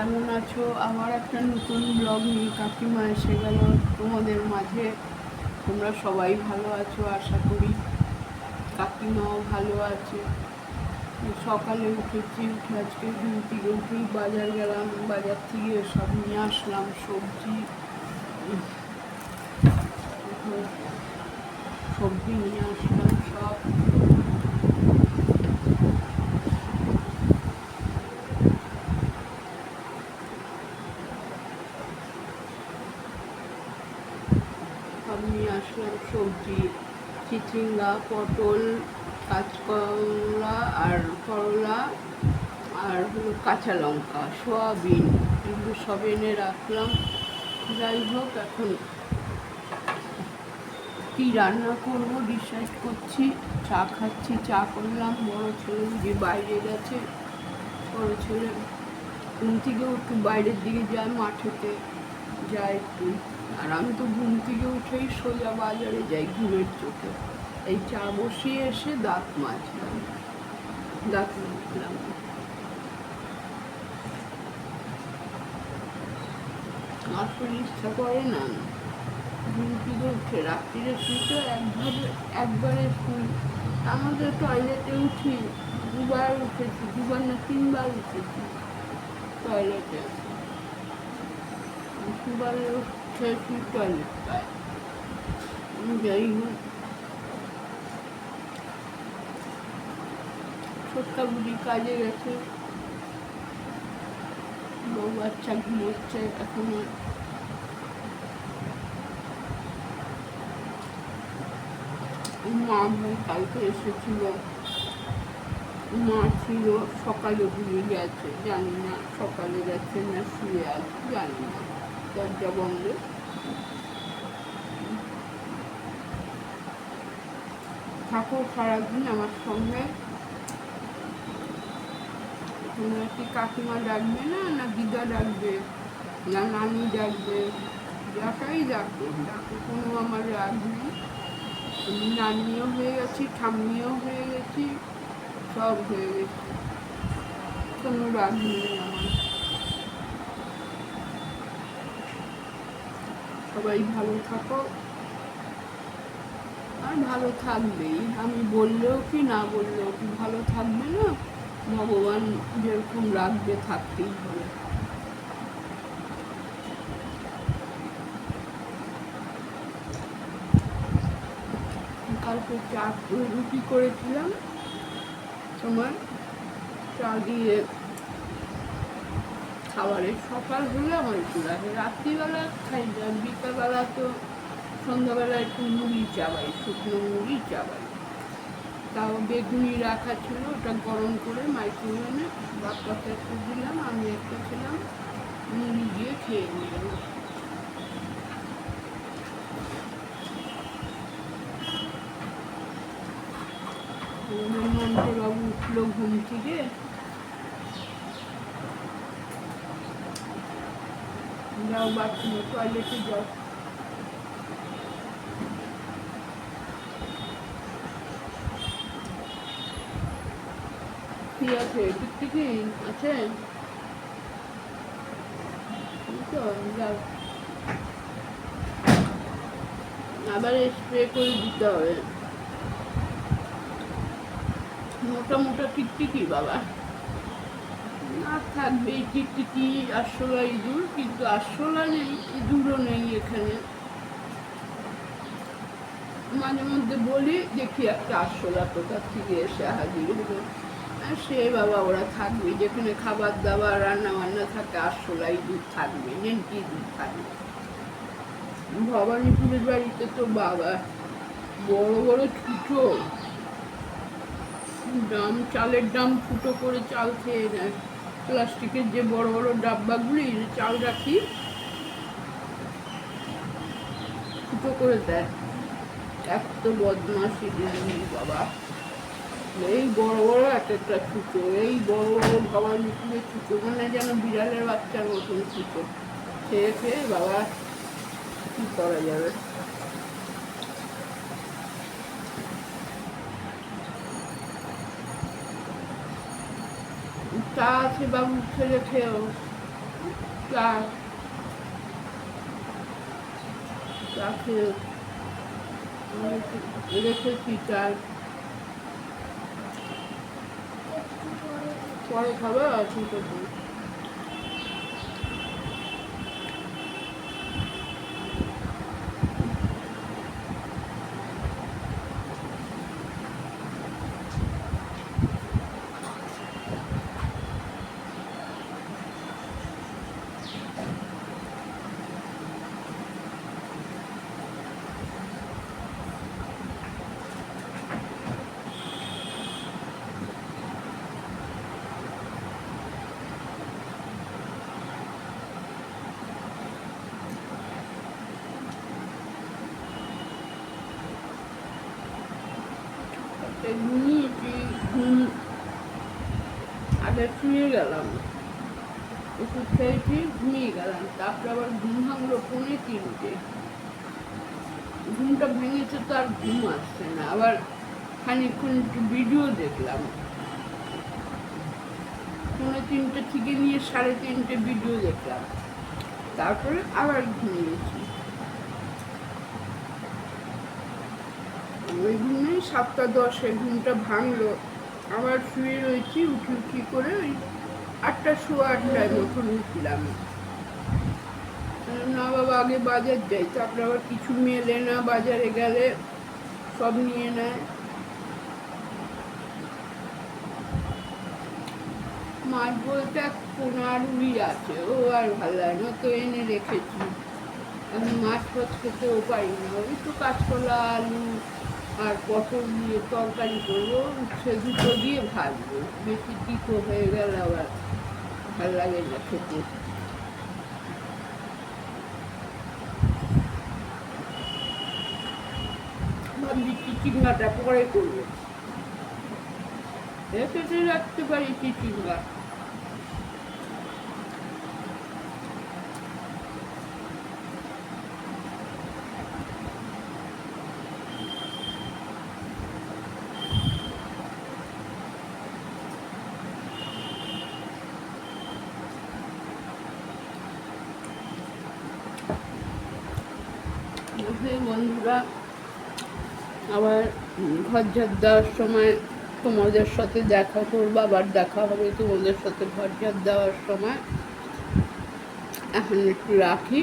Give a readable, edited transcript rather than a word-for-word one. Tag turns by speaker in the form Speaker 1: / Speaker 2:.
Speaker 1: কেমন আছো? আমার একটা নতুন ব্লগ নিয়ে কাকিমা এসে গেল তোমাদের মাঝে। তোমরা সবাই ভালো আছো আশা করি। কাকিমাও ভালো আছে। সকালে উঠেছি, উঠে আজকে ঘুম থেকে উঠেই বাজার গেলাম, বাজার থেকে সব নিয়ে আসলাম সবজি। সবজি নিয়ে আসলাম সব। সব নিয়ে আসলাম সবজি, চিচিঙ্গা, পটল, কাঁচকলা আর করলা, আর হলো কাঁচা লঙ্কা, সয়াবিন, এগুলো সব এনে রাখলাম। যাই হোক, এখন কি রান্না করবো ডিসাইড করছি। চা খাচ্ছি, চা করলাম। বড় ছেলে যে বাইরে গেছে, বড় ছেলে ঘুম থেকেও একটু বাইরের দিকে যায়, মাঠেতে যায় একটু। আর আমি তো ঘুম থেকে উঠেই সোজা বাজারে যাই ঘুমের চোখে। এই চা বসিয়ে এসে দাঁত মাজলাম। আসলে ইচ্ছা করে না ঘুম থেকে উঠে রাত্রিরে শুতে, একবারে শুই। আমাদের টয়লেটে উঠি, দুবার উঠেছি, দুবার না তিনবার উঠেছি টয়লেটে। দুবারে উঠেছি টয়লেটটায়। যাই হোক, ছোট্টা বুড়ি কাজে গেছে, বউ বাচ্চা ঘুমোচ্ছে এখনো। মা ভাই কালকে এসেছিল, মা ছিল, সকালে ঘুরে গেছে, জানি না সকালে গেছে না শুয়ে আছে, জানি না। দরজা বন্ধ। থাকো সারাদিন আমার সঙ্গে। তোমরা কি কাকিমা ডাকবে না, না দিদা ডাকবে, না নানি ডাকবে? যাকাই ডাকো, ডাকো, কোনো আমার রাগ নেই। আমি নানিও হয়ে গেছি, ঠাম্মিও হয়ে গেছি, সব হয়ে গেছি, কোনো রাগ নেই আমার। সবাই ভালো থাকো, আর ভালো থাকবেই। আমি বললেও কি না বললেও কি ভালো থাকবে না? ভগবান যেরকম রাখবে থাকতেই হবে। কালকে রুটি করেছিলাম তোমার, চা দিয়ে খাবারের সকাল হলে আমার একটু লাগে, রাত্রিবেলা খাই না, বিকালবেলা তো সন্ধ্যাবেলা একটু মুড়ি চাবাই, শুকনো মুড়ি চাবাই। তাও বেগুনি রাখা ছিল, ওটা গরম করে মাইক্রোওভেনে বাচ্চাকে একটু দিলাম, আমি একটু খেলাম, মুড়ি দিয়ে খেয়ে নিলাম। মন্ত্রবাবু উঠলো ঘুম থেকে, যাও বাথরুমে, টয়লেটে যাও। কি আছে? টিকটিকি আছে তো, যাও। আবার স্প্রে করে দিতে হবে। মোটা মোটা টিকটিকি বাবা, না থাকবে টিকটিকি, আরশোলা ইঁদুর, কিন্তু আরশোলা নেই, ইঁদুরও নেই এখানে। মাঝে মধ্যে বলি দেখি একটা আরশোলা কোথার থেকে এসে হাজির হলো। আর সে বাবা, ওরা থাকবে যেখানে খাবার দাবার রান্না বান্না থাকে, আরশোলা ইঁদুর থাকবে, নেংটি ইঁদুর থাকবে। ভবানীপুরের বাড়িতে তো বাবা বড় বড় ছুটো ডাম, চালের ডাম ফুটো করে চাল খেয়ে নেয়। প্লাস্টিকের যে বড় বড় ডাব্বাগুলি চাল রাখি, ফুটো করে দেয়। এত বদমাশি দিদি বাবা, এই বড় বড় এক একটা ছুটো, এই বড় বড় ভবানীপুরের ছুটো, মানে যেন বিড়ালের বাচ্চার মতন ছুটো। খেয়ে খেয়ে বাবা কি করা যাবে। চা আছে বাবু, ছেলে খেয়েও। চা চা খেয়ে রেখেছি চা পরে খাবে আর কি করবো। ঘুমিয়েছি, ঘুম আগে শুয়ে গেলাম, ওষুধ খেয়েছি, ঘুমিয়ে গেলাম, তারপরে আবার ঘুম ভাঙলো 3:45। ঘুমটা ভেঙেছে তো আর ঘুম আসছে না, আবার খানিকক্ষণ একটু ভিডিও দেখলাম, 3:45 থেকে নিয়ে 3:30 ভিডিও দেখলাম, তারপরে আবার ঘুমিয়েছি। ওই ঘুমে 7:10 ঘুমটা ভাঙলো, আবার শুয়ে রয়েছি, উঠি করে ওই 8টা, 8:15 মতন উঠলাম। না বাবা আগে বাজার যাই, তারপরে আবার কিছু মেলে না, বাজারে গেলে সব নিয়ে নেয়। মাছ বলতে এক পোনা রুই আছে, ও আর ভালো লাগে না, তো এনে রেখেছি। আমি মাছ ফাছ খেতেও পারি না, ওই তো কাঁচকলা, আলু আর পটল দিয়ে তরকারি করবো, সে দুটো দিয়ে ভাজবো, বেশি তিতো হয়ে গেল আবার ভালো লাগে না খেতে। ভাবছি চিচিঙ্গাটা পরে করবো, কেটে রাখতে পারি চিচিঙ্গা। বন্ধুরা, আবার ঘর ঝাড় দেওয়ার সময় তোমাদের সাথে দেখা করবো, আবার দেখা হবে তোমাদের সাথে ঘর ঝাড় দেওয়ার সময়। এখন একটু রাখি।